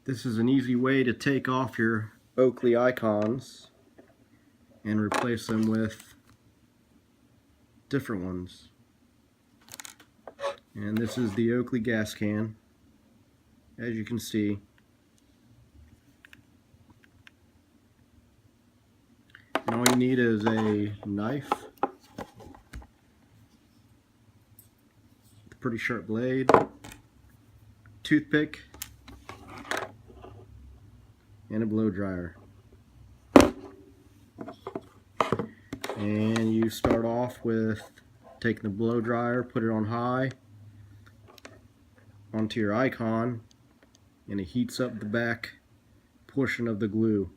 This is an easy way to take off your Oakley icons and replace them with different ones. And this is the Oakley gas can, as you can see. And all you need is a knife, a pretty sharp blade, toothpick, and a blow dryer. And you start off with taking the blow dryer, put it on high onto your icon, and it heats up the back portion of the glue.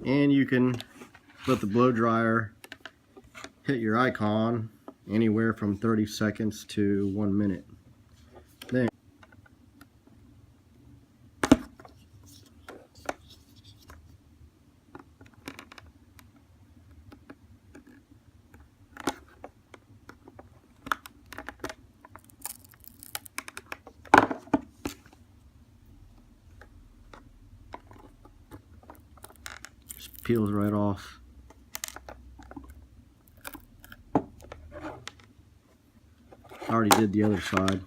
And you can let the blow dryer hit your icon anywhere from 30 seconds to 1 minute. Then just peels right off. I already did the other side.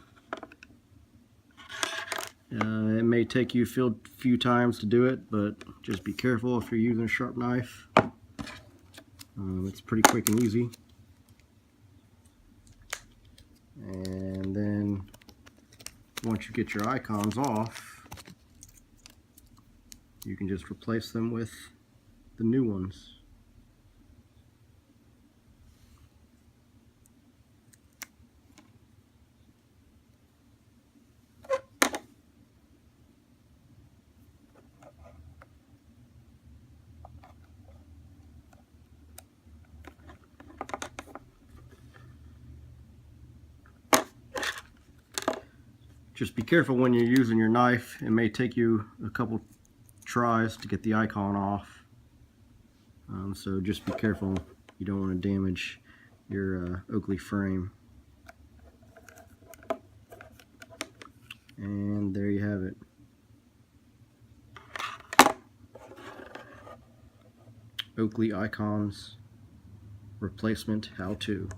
It may take you a few times to do it, but just be careful if you're using a sharp knife. It's pretty quick and easy. And then once you get your icons off, you can just replace them with the new ones. Just be careful when you're using your knife. It may take you a couple tries to get the icon off. So just be careful. You don't want to damage your Oakley frame. And there you have it. Oakley icons replacement how-to.